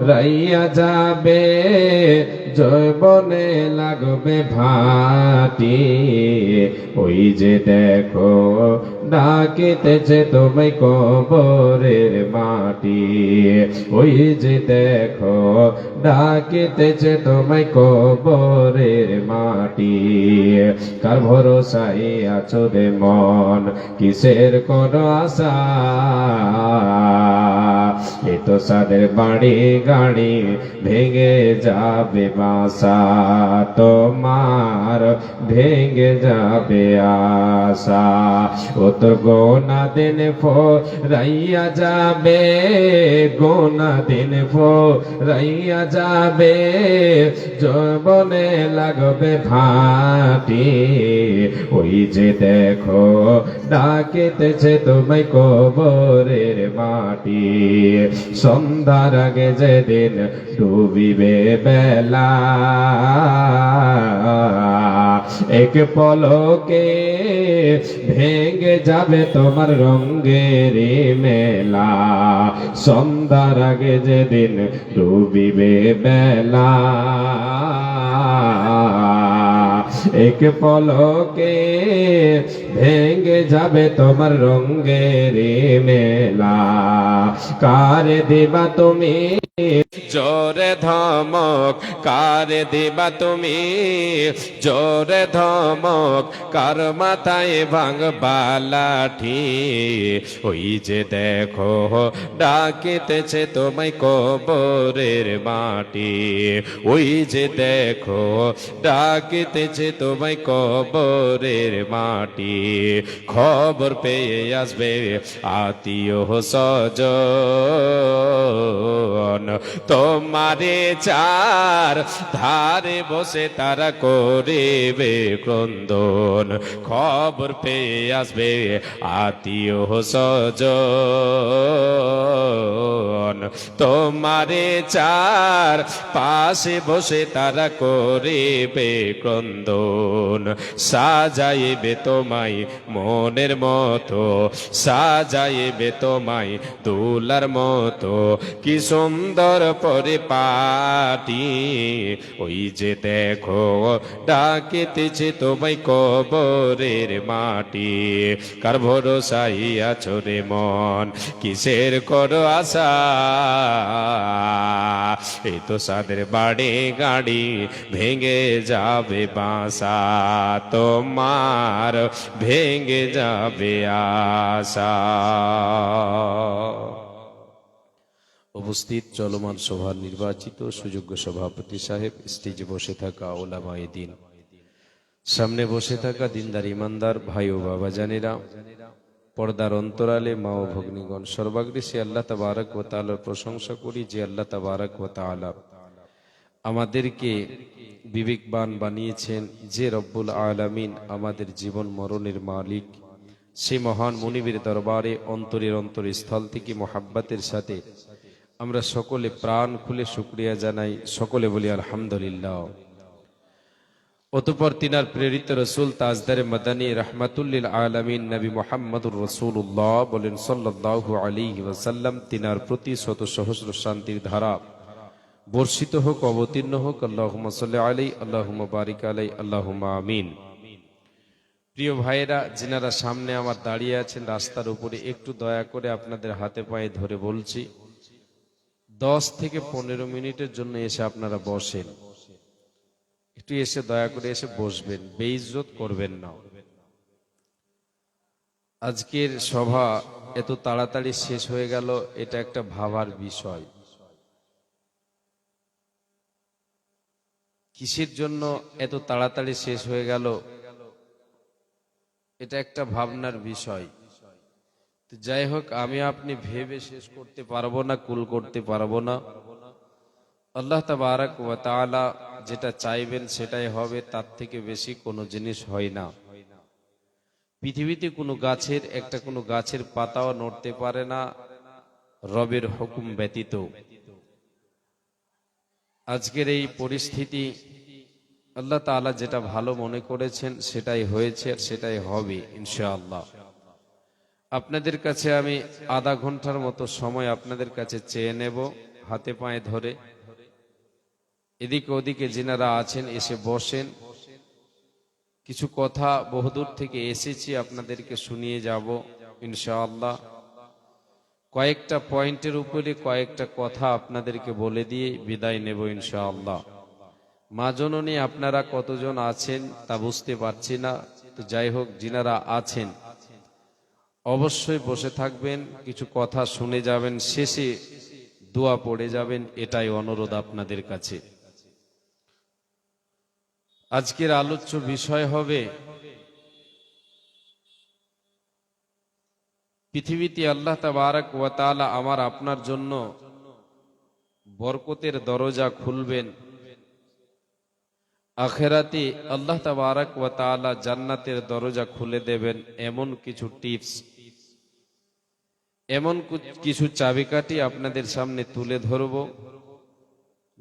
রাইয়া যাবে যৌবনে লাগবে ভাটি, ওই যে দেখো ডাকিতেছে তোমায় কবরের মাটি, ওই যে দেখো ডাকিতেছে তোমায় কবরের মাটি। কার ভরসায় আছো রে মন, কিসের কোন আশা, এ তো সাদের বাড়ি গাড়ি ভেঙে যাবে বাসা, তোমার ভেঙে যাবে আশা। ও তো গোনা দিন রাইয়া যাবে, গোনা দিন রাইয়া যাবে, যৌবনে লাগবে ভাটি, ওই যে দেখো ডাকিতেছে তোমায় কবরের মাটি। সন্ধ্যার আগে যেদিন ডুবিবে বেলা, এক পলকে ভেঙে যাবে তোমার রঙের মেলা। সন্ধ্যার আগে যেদিন ডুবিবে বেলা, এক পলকে ভেঙে যাবে তোমার রঙের মেলা। কার দিবা তুমি জোরে ধমক, কার দিবা তুমি জোরে ধমক, কার মাথায় ভাঙবা লাঠি, ওই যে দেখো ডাকিতেছে তোমায় কবরের মাটি, ওই যে দেখো ডাকিতেছে তোমায় কবরের মাটি। খবর পেয়ে আসবে আত্মীয় স্বজন, তোমারে চার ধারে বসে তারা করিবে ক্রন্দন। খবর পেয়ে আসবে আত্মীয় স্বজন, তোমারে চার পাশে বসে তারা করিবে ক্রন্দন। সাজাইবে তোমায় মনের মতো, সাজাইবে তোমায় দুলার মতো, কি সুন্দর পরিপাটি, ওই যে দেখো ডাকিতেছে তোমায় কবরের মাটি। কার ভরসায় আছো রে মন, কিসের করো আশা, এই তো সাদের বাড়ি গাড়ি ভেঙে যাবে বাসা, তোমার ভেঙে যাবে আশা। উপস্থিত চলমান সভার নির্বাচিত সুযোগ্য সভাপতি সাহেব, স্টেজে বসে থাকা ওলামায়ে দ্বীন, সামনে বসে থাকা দিনদার ইমানদার ভাই ও বাবা জানেরা, পর্দার অন্তরালে মা ও ভগ্নীগণ, সর্বাগ্রে সে আল্লাহ তাবারক ওয়া তাআলার প্রশংসা করি যে আল্লাহ তাবারক ওয়া তাআলা আমাদেরকে বিবেকবান বানিয়েছেন, যে রব্বুল আলামিন আমাদের জীবন মরণের মালিক, সে মহান মুনিবের দরবারে অন্তরের অন্তরস্থল থেকে মোহাব্বতের সাথে আমরা সকলে প্রাণ খুলে শুকরিয়া জানাই, সকলে বলি আলহামদুলিল্লাহ। অতঃপর তিনার প্রেরিত রসুল তাজদারে মাদানী রাহমাতুল্লিল আলামিন নবী মুহাম্মদুর রাসূলুল্লাহ বলেন সাল্লাল্লাহু আলাইহি ওয়াসাল্লাম, তিনার প্রতি শত সহস্র শান্তির ধারা বর্ষিত হোক, অবতীর্ণ হোক। আল্লাহুম্মা সাল্লি আলাইহি, আল্লাহুম্মা বারিক আলাইহি, আল্লাহুম্মা আমিন। প্রিয় ভাইয়েরা, যিনারা সামনে আমার দাঁড়িয়ে আছেন রাস্তার উপরে, একটু দয়া করে আপনাদের হাতে পায়ে ধরে বলছি, 10 থেকে 15 মিনিটের জন্য এসে আপনারা বসেন, একটু এসে দয়া করে এসে বসবেন, বেইজ্জত করবেন না। আজকের সভা এত তাড়াতাড়ি শেষ হয়ে গেল, এটা একটা ভাবার বিষয়। কিসের জন্য এত তাড়াতাড়ি শেষ হয়ে গেল, এটা একটা ভাবনার বিষয়। যাই হোক, আমি আপনি ভেবে শেষ করতে পারবো না, কুল করতে পারবো না। আল্লাহ তাবারক ওয়া তাআলা যেটা চাইবেন সেটাই হবে, তার থেকে বেশি কোনো জিনিস হয় না। পৃথিবীতে কোনো গাছের পাতাও নড়তে পারে না রবের হুকুম ব্যতীত। আজকের এই পরিস্থিতি আল্লাহ তাআলা যেটা ভালো মনে করেছেন সেটাই হয়েছে আর সেটাই হবে ইনশাআল্লাহ। আপনাদের কাছে আমি আধা ঘন্টার মতো সময় আপনাদের কাছে চেয়ে নেব। হাতে পায়ে ধরে এদিকে ওদিকে যিনারা আছেন এসে বসেন। কিছু কথা বহুদূর থেকে এসেছি, আপনাদেরকে শুনিয়ে যাব ইনশাআল্লাহ। কয়েকটা পয়েন্টের উপরে কয়েকটা কথা আপনাদেরকে বলে দিয়ে বিদায় নেব ইনশাআল্লাহ। মা জননী আপনারা কতজন আছেন তা বুঝতে পারছি না, তো যাই হোক, যিনারা আছেন অবশ্যই বসে থাকবেন, কিছু কথা শুনে যাবেন, শেষে দোয়া পড়ে যাবেন, এটাই অনুরোধ আপনাদের কাছে। আজকের আলোচ্য বিষয় হবে পৃথিবীতে আল্লাহ তাবারক ওয়া তাআলা আমার আপনার জন্য বরকতের দরজা খুলবেন, আখিরাতে আল্লাহ তাবারক ওয়া তাআলা জান্নাতের দরজা খুলে দেবেন, এমন কিছু টিপস, এমন কিছু চাবিকাঠি আপনাদের সামনে তুলে ধরব।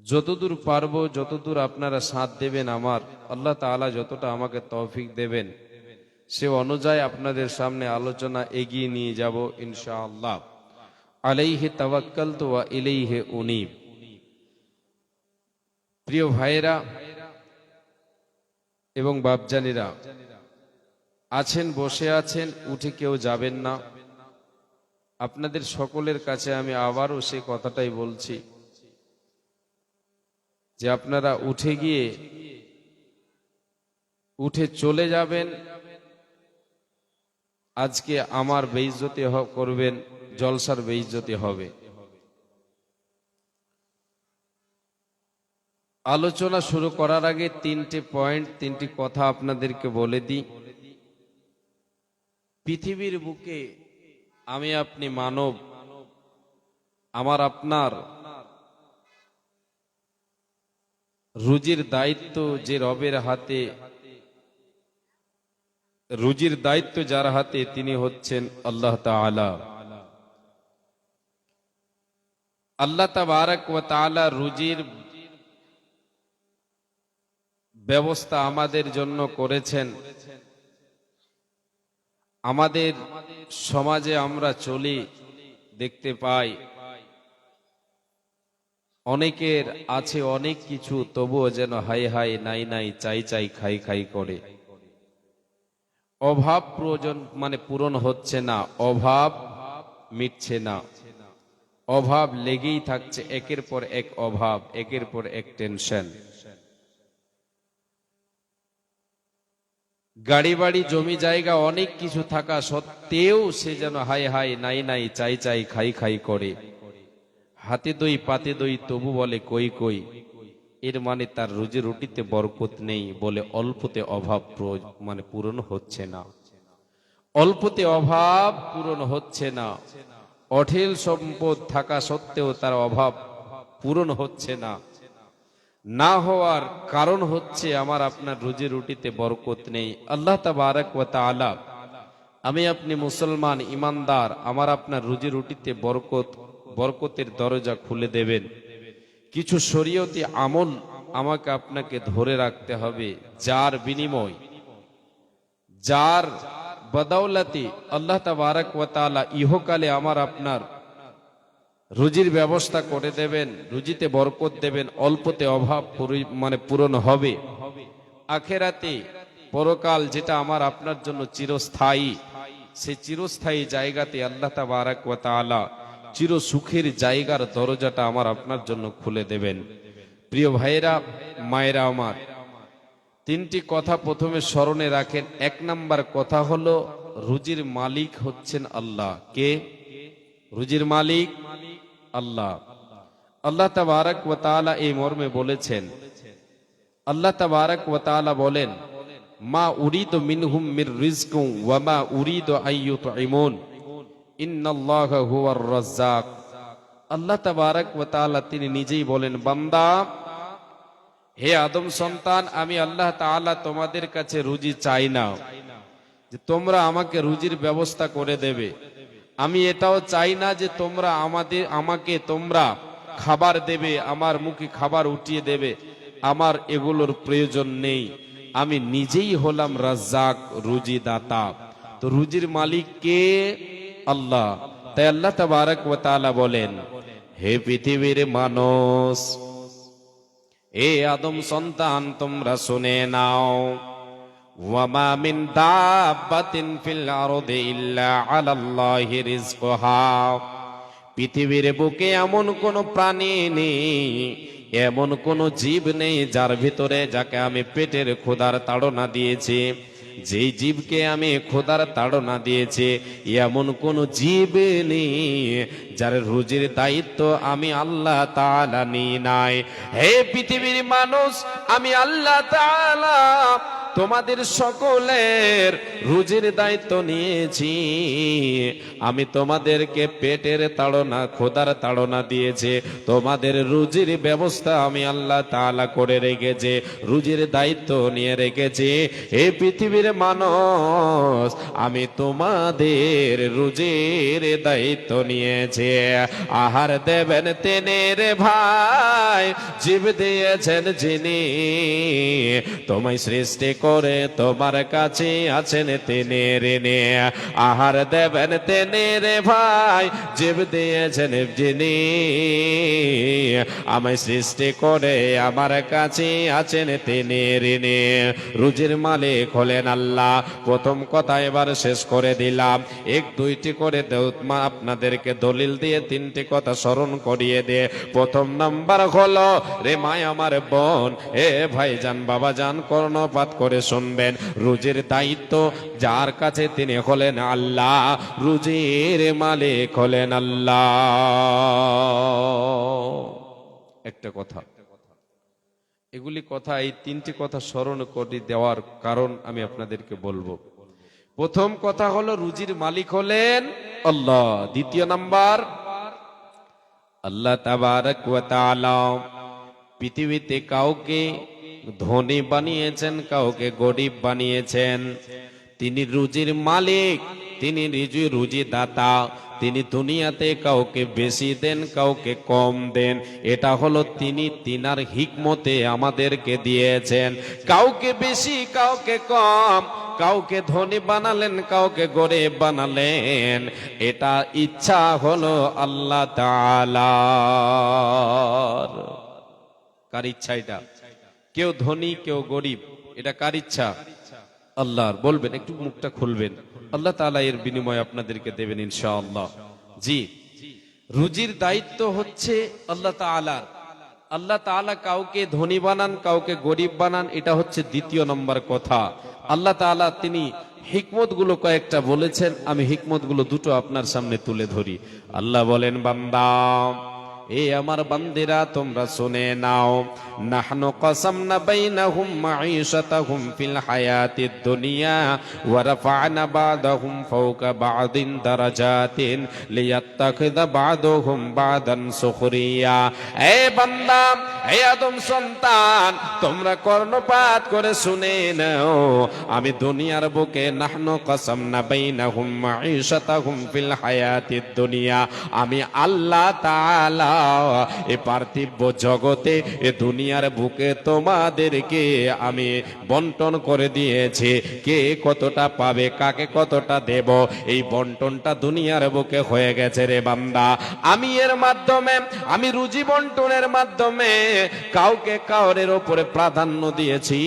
যতদূর পারবো, যতদূর আপনারা সাথ দেবেন, আমার আল্লাহ তাআলা যতটা আমাকে তৌফিক দেবেন সে অনুযায়ী আপনাদের সামনে আলোচনা এগিয়ে নিয়ে যাব ইনশাআল্লাহ। আলাইহি তাওয়াক্কালতু ওয়া ইলাইহি উনীব। প্রিয় ভাইয়েরা এবং বাপজানিরা, আছেন, বসে আছেন, উঠে কেউ যাবেন না। আপনাদের সকলের কাছে আমি আবারও সে কথাটাই বলছি যে আপনারা উঠে চলে যাবেন। আজকে আমার বেইজ্জতি করবেন, জলসার বেইজ্জতি হবে। আলোচনা শুরু করার আগে তিনটি কথা আপনাদেরকে বলে দিই। পৃথিবীর বুকে আমি আপনি মানব, আমার আপনার রুজির দায়িত্ব যে রবের হাতে, রুজির দায়িত্ব যার হাতে তিনি হচ্ছেন আল্লাহ তাআলা। আল্লাহ তাবারক ওয়া তাআলা রুজির ব্যবস্থা আমাদের জন্য করেছেন। আমাদের সমাজে আমরা চলি, দেখতে পাই অনেকের আছে অনেক কিছু, তবুও যেন হাই হাই নাই নাই চাই চাই খাই খাই করে। অভাব পূরণ হচ্ছে না, অভাব মিটছে না, অভাব লেগেই থাকছে, একের পর এক অভাব, একের পর এক টেনশন। গাড়ি বাড়ি জমি জায়গা অনেক কিছু থাকা সত্ত্বেও সে যেন হাই হাই নাই নাই চাই চাই খাই খাই করে। হাতে দই পাতে দই তবু বলে কই কই। এর মানে তার রুজি রুটিতে বরকত নেই, বলে অল্পতে অভাব পূরণ হচ্ছে না, অল্পতে অভাব পূরণ হচ্ছে না। অঢেল সম্পদ থাকা সত্ত্বেও তার অভাব পূরণ হচ্ছে না। না হওয়ার কারণ হচ্ছে আমার আপনার রুজি রুটিতে বরকত নেই। আল্লাহ তাবারক ওয়া তাআলা, আমি আপনি মুসলমান ইমানদার, আমার আপনার রুজি রুটিতে বরকতের দরজা খুলে দেবেন। কিছু শরীয়তি আমল আমাকে আপনাকে ধরে রাখতে হবে, যার বিনিময়, যার বদৌলতে আল্লাহ তাবারক ওয়া তাআলা ইহকালে আমার আপনার রুজির ব্যবস্থা করে দেবেন, রুজিতে বরকত দেবেন, অল্পতে অভাব পূরণ হবে। আখিরাতে পরকাল যেটা আমার আপনার জন্য চিরস্থায়ী, সেই চিরস্থায়ী জায়গাতে আল্লাহ তাবারক ওয়া তাআলা চির সুখের জায়গার দরজাটা আমার আপনার জন্য খুলে দেবেন। প্রিয় ভাইয়েরা, মায়েরা আমার, তিনটি কথা প্রথমে স্মরণে রাখেন। এক নাম্বার কথা হলো রুজির মালিক হচ্ছেন আল্লাহ। কে? রুজির মালিক আল্লাহ। আল্লাহ তাবারক ওয়া তাআলা এই মর্মে বলেছেন, আল্লাহ তাবারক ওয়া তাআলা বলেন, মা উরিদু মিনহুম মির রিজকিন ওয়া মা উরিদু আইয়ুতঈমুন ইন্নাল্লাহা হুয়ার রাজ্জাক। আল্লাহ তাবারক ওয়া তাআলা তিনি নিজেই বলেন, বান্দা, হে আদম সন্তান, আমি আল্লাহ তাআলা তোমাদের কাছে রুজি চাই না যে তোমরা আমাকে রুজির ব্যবস্থা করে দেবে। আমি এটাও চাই না যে তোমরা আমাকে খাবার দেবে, আমার মুখে খাবার উঠিয়ে দেবে। আমার এগুলোর প্রয়োজন নেই। আমি নিজেই হলাম রাজ্জাক, রুজি দাতা। তো রুজির মালিক কে? আল্লাহ। তাই আল্লাহ তাবারক ওয়া তাআলা বলেন, হে পৃথিবীর মানুষ, এ আদম সন্তান, তোমরা শুনে নাও, ওয়ামা মিন দাব্বাতিন ফিল আরদি ইল্লা আলাল্লাহি রিজকুহা। পৃথিবীর বুকে এমন কোন প্রাণী নেই, এমন কোন জীব নেই যার ভিতরে, যাকে আমি পেটের ক্ষুধার তাড়না দিয়েছি, যেই জীবকে আমি ক্ষুধার তাড়না দিয়েছি, এমন কোন জীব নেই যার রুজির দায়িত্ব আমি আল্লাহ তাআলা নিই নাই। হে পৃথিবীর মানুষ, আমি আল্লাহ তাআলা তোমাদের সকলের রুজির দায়িত্ব নিয়েছি। আমি তোমাদেরকে পেটের তাড়না, খোদার তাড়না দিয়েছে, তোমাদের রুজির ব্যবস্থা আমি আল্লাহ তাআলা করে রেখেছে, রুজির দায়িত্ব নিয়ে রেখেছি। এই পৃথিবীর মানুষ, আমি তোমাদের রুজির দায়িত্ব নিয়েছে। আহার দেবেন তিনি রে ভাই, জীব দিয়েছেন যিনি, তোমায় সৃষ্টি করে তোমার কাছে আছেন তিনি ঋণী। আহার দেবেন তিনি রে ভাই, জীব দিয়েছেন যিনি, আমায় সৃষ্টি করে আমার কাছে আছেন তিনি ঋণী। রুজির মালিক হলেন আল্লাহ। প্রথম কথা এবার শেষ করে দিলাম, এক দুইটি করে আপনাদেরকে দলিল দিয়ে তিনটি কথা স্মরণ করিয়ে দিয়ে। প্রথম নাম্বার হলো, রে মায় আমার বোন, এ ভাইজান, বাবাজান, কর্ণপাত করে শুনবেন, রুজির দায়িত্ব যার কাছে তিনি হলেন আল্লাহ, রুজির মালিক হলেন আল্লাহ। একটা কথা, এগুলি কথা, এই তিনটি কথা স্মরণ করে দেওয়ার কারণ আমি আপনাদেরকে বলবো। প্রথম কথা হলো, রুজির মালিক হলেন আল্লাহ। দ্বিতীয় নাম্বার, আল্লাহ তাবারক ওয়া তাআলা পৃথিবীতে কাউকে ধনী বানিয়েছেন, কাউকে গরিব বানিয়েছেন। তিনি রুজির মালিক, তিনি রুজি দাতা। তিনি দুনিয়াতে কাউকে বেশি দেন, কাউকে কম দেন, এটা হলো তিনি তিনার হিকমতে আমাদেরকে দিয়েছেন। কাউকে বেশি, কাউকে কম, কাউকে ধনী বানালেন, কাউকে গরিব বানালেন, এটা ইচ্ছা হলো আল্লাহ তাআলার। কার ইচ্ছা এটা? কেউ ধনী, কেউ গরিব, এটা কার ইচ্ছা? আল্লাহর। বলবেন, একটু মুখটা খুলবেন, আল্লাহ তাআলা এর বিনিময়ে আপনাদেরকে দেবেন ইনশাআল্লাহ। জি, রুজির দায়িত্ব হচ্ছে আল্লাহ তাআলার। আল্লাহ তাআলা কাউকে ধনী বানান, কাউকে গরিব বানান, এটা হচ্ছে দ্বিতীয় নম্বর কথা। আল্লাহ তাআলা তিনি হিকমত গুলো কয়েকটা বলেছেন, আমি হিকমত গুলো দুটো আপনার সামনে তুলে ধরি। আল্লাহ বলেন, বান্দা, এ আমার বান্দিরা, তোমরা শুনে নাও, নাহনু কাসামনা বাইনাহুম মাঈশাতাহুম ফিল হায়াতিদ দুনিয়া ওয়া রাফা'না বা'দাহুম ফাওকা বা'দিন দারাজাতিন লিয়াত্তাখিযা বা'দুহুম বা'দান সুখরিয়া। এ বান্দা, হে আদম সন্তান, তোমরা কর্ণপাত করে শুনে নাও, আমি দুনিয়ার বুকে নাহনু কাসামনা বাইনাহুম মাঈশাতাহুম ফিল হায়াতিদ দুনিয়া, আমি আল্লাহ তাআলা এ পার্থিব জগতে, এ দুনিয়ার বুকে তোমাদেরকে আমি বন্টন করে দিয়েছি। কে কতটা পাবে, কাকে কতটা দেব, এই বন্টনটা দুনিয়ার বুকে হয়ে গেছে রে বান্দা। আমি এর মাধ্যমে, আমি রুজি বন্টনের মাধ্যমে কাউকে কাউরের উপরে প্রাধান্য দিয়েছি।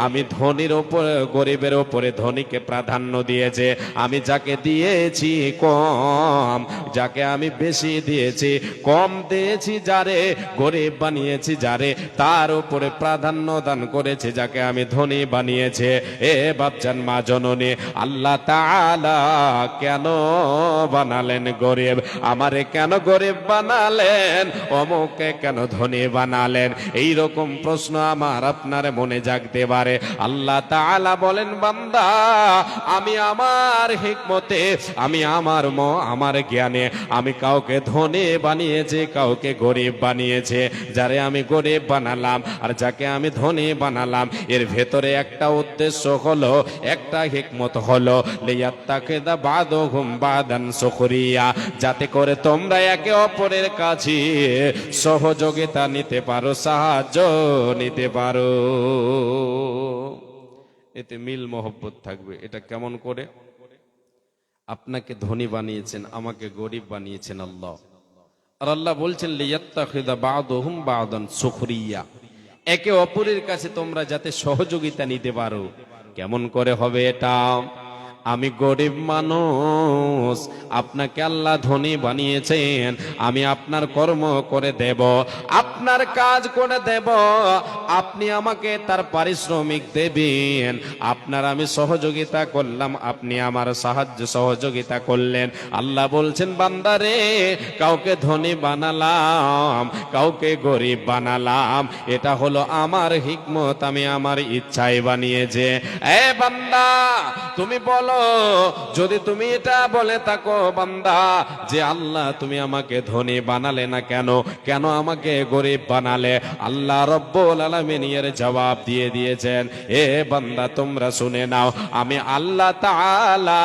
আমি ধনীর উপরে, গরিবের উপরে ধনীকে প্রাধান্য দিয়েছে। আমি যাকে দিয়েছি কম, যাকে আমি বেশি দিয়েছি কম দিয়েছি, যারে গরিব বানিয়েছি, যারে তার উপরে প্রাধান্য দান করেছে, যাকে আমি ধনী বানিয়েছে। এ বাপজান, মা জননী, আল্লাহ তাআলা কেন বানালেন গরিব? আমারে কেন গরিব বানালেন? অমুককে কেন ধনী বানালেন? এই রকম প্রশ্ন আমার আপনার মনে জাগতে পারে। আল্লাহ তাআলা বলেন, বান্দা, আমি আমার হিকমতে, আমি আমার জ্ঞানে আমি কাউকে ধনী বানিয়েছি, কাউকে গরিব বানিয়েছে। যারে আমি গরিব বানালাম আর যাকে আমি ধনী বানালাম, এর ভেতরে একটা উদ্দেশ্য হলো, একটা হিকমত হলো, লিয়াত্তাখিযা বা'দুহুম বা'দান সুখরিয়া, যাতে করে তোমরা একে অপরের কাছে সহযোগিতা নিতে পারো, সাহায্য নিতে পারো। এতে মিল মহব্বত থাকবে। এটা কেমন করে? আপনাকে ধনী বানিয়েছেন, আমাকে গরিব বানিয়েছেন আল্লাহ। আর আল্লাহ বলছেন লিয়াত্তাখিযা বা'দুহুম বা'দান সুখরিয়া, একে অপরের কাছে তোমরা যাতে সহযোগিতা নিতে পারো। কেমন করে হবে এটা? আমি গরিব মানুষ, আপনাকে আল্লাহ ধনী বানিয়েছেন, আমি আপনার কর্ম করে দেব, আপনার কাজ করে দেব, আপনি আমাকে তার পারিশ্রমিক দেবেন। আপনার আমি সহযোগিতা করলাম, আপনি আমার সাহায্য সহযোগিতা করলেন। আল্লাহ বলছেন বান্দারে, কাউকে ধনী বানালাম, কাউকে গরিব বানালাম, এটা হলো আমার হিকমত, আমি আমার ইচ্ছায় বানিয়েছে। এ বান্দা, তুমি বলো, যদি তুমি এটা বলে থাকো বান্দা যে আল্লাহ তুমি আমাকে ধনী বানালে না কেন, কেন আমাকে গরিব বানালে, আল্লাহ রব্বুল আলামিন এর জবাব দিয়ে দিয়েছেন। এ বান্দা তোমরা শুনে নাও, আমি আল্লাহ তাআলা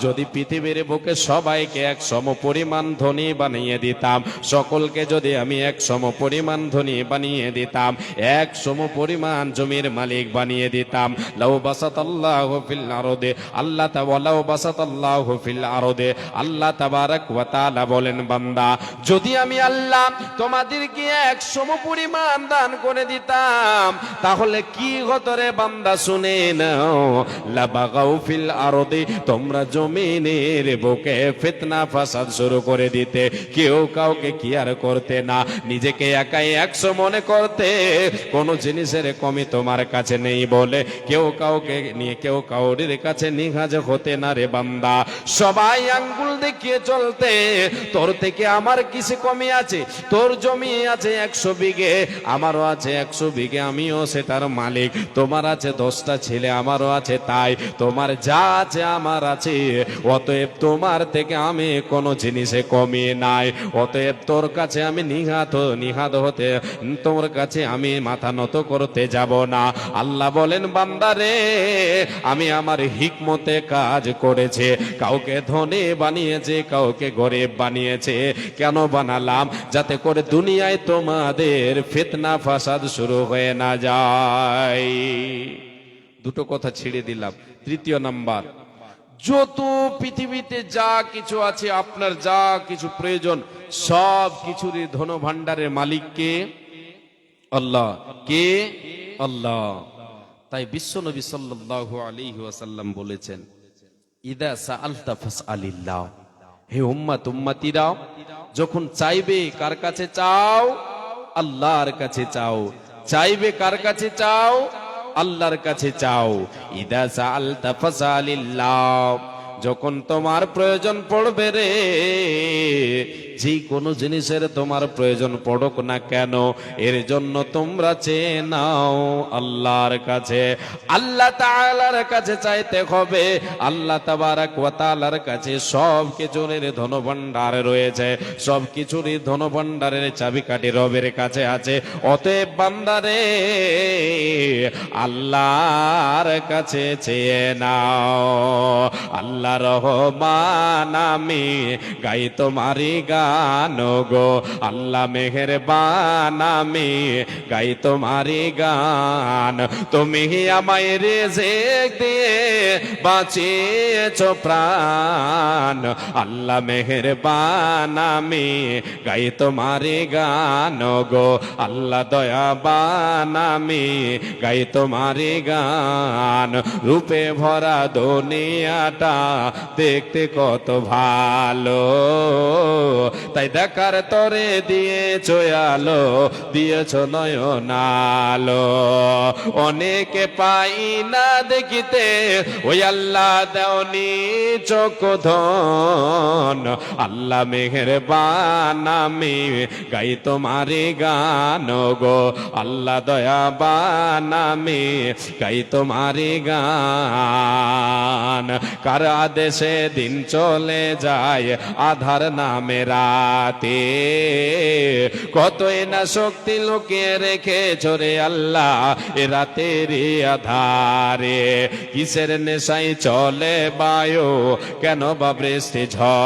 যদি পৃথিবীর বুকে সবাইকে এক সম পরিমাণ ধনী বানিয়ে দিতাম, সকলকে যদি আমি এক সম পরিমাণ ধনী বানিয়ে দিতাম, এক সম পরিমাণ জমির মালিক বানিয়ে দিতাম, লাউ বাসাতাল্লাহু ফিল আরদে, আল্লাহ তাআলা বাসাতাল্লাহু ফিল আরদে, আল্লাহ তাবারক ওয়া তাআলা বলেন বান্দা, যদি আমি আল্লাহ তোমাদেরকে এক সম পরিমাণ দান করে দিতাম, তাহলে কি হতো রে বান্দা? শুনে নাও, লাবাগাউ ফিল আরদে, তোমরা জমিনের বুকে ফিতনা ফাসাদ শুরু করে দিতে, কেউ কাউকে কি আর করতে না, নিজেকে একাই 100 মনে করতে, কোন জিনিসের কমি তোমার কাছে নেই বলে কেউ কাউকে নিয়ে কেউ কাউরির কাছে নিহাজ হতে না রে বান্দা। সবাই আঙ্গুল দেখিয়ে চলতে, তোর থেকে আমার কিসে কমি আছে? তোর জমি আছে 100 বিঘে, আমারও আছে 100 বিঘে, আমিও সেটার মালিক। তোমার আছে 10টা ছেলে, আমারও আছে তাই। তোমার যা আছে আমার আছে, অতএব তোমার থেকে আমি কোনো জিনিসে কমি নাই, অতএব তোর কাছে আমি নিহাত হতে, তোর কাছে আমি মাথা নত করতে যাব না। আল্লাহ বলেন বান্দারে, আমি আমার হিকমতে কাজ করেছে, কাউকে ধনী বানিয়েছে, কাউকে গরিব বানিয়েছে। কেন বানালাম? যাতে করে দুনিয়ায় তোমাদের ফিতনা ফাসাদ শুরু হয়ে না যায়। দুটো কথা ছেড়ে দিলাম। তৃতীয় নাম্বার, যত পৃথিবীতে যা কিছু আছে, আপনার যা কিছু প্রয়োজন, সব কিছুরই ধন ভান্ডারের মালিক কে? আল্লাহ। কে? আল্লাহ। তাই বিশ্বনবী সাল্লাল্লাহু আলাইহি ওয়াসাল্লাম বলেছেন, ইদা সাআলতা ফাসআলিল্লাহ, হে উম্মত উম্মতিরা, যখন চাইবে কার কাছে চাও? আল্লাহর কাছে চাও। চাইবে কার কাছে চাও? আল্লাহর কাছে চাও। ইদা সাআলতা ফাসআলিল্লাহ, যখন তোমার প্রয়োজন পড়বে রে, যে কোনো জিনিসের তোমার প্রয়োজন পড়ুক না কেন, এর জন্য তোমরা চেয়ে নাও আল্লাহর কাছে। আল্লাহ তাআলার কাছে চাইতে হবে। আল্লাহ তাবারক ওয়া তাআলার কাছে সব কিছুর ধনভাণ্ডার রয়েছে, সব কিছুরই ধনভাণ্ডারের চাবিকাঠি রবের কাছে আছে। অতএব বান্দারে, আল্লাহর কাছে চেয়ে নাও। আল্লাহ রহমান, আমি গাই তোমারি গান গো, আল্লাহ মেহেরবান, আমি গাই তোমারি গান। তুমি আমায় রিজিক দিয়ে বাঁচিয়েছো প্রাণ, আল্লাহ মেহেরবান, আমি গাই তোমারি গান গো, আল্লাহ দয়াবান, আমি গাই তোমারি গান। রূপে ভরা দুনিয়াটা দেখতে কত ভালো, তাই দেখার তরে দিয়েছো আলো, দিয়েছো নয়নালো। অনেকে পাই না দেখিতে, ওই আল্লাহ দেওনি চোখ ধন, আল্লাহ মেহেরবান, আমি গাই তোমারি গান গো, আল্লাহ দয়াবান, আমি গাই তোমারি গান। কার আদেশে দিন চলে যায় আধার নামে রাতে, কতই না শক্তি লুকিয়ে রেখেছো রে আল্লাহ এ রাতের আধারে। কিসের নেশায় চলে বায়ু, কেন বা বৃষ্টি ঝড়,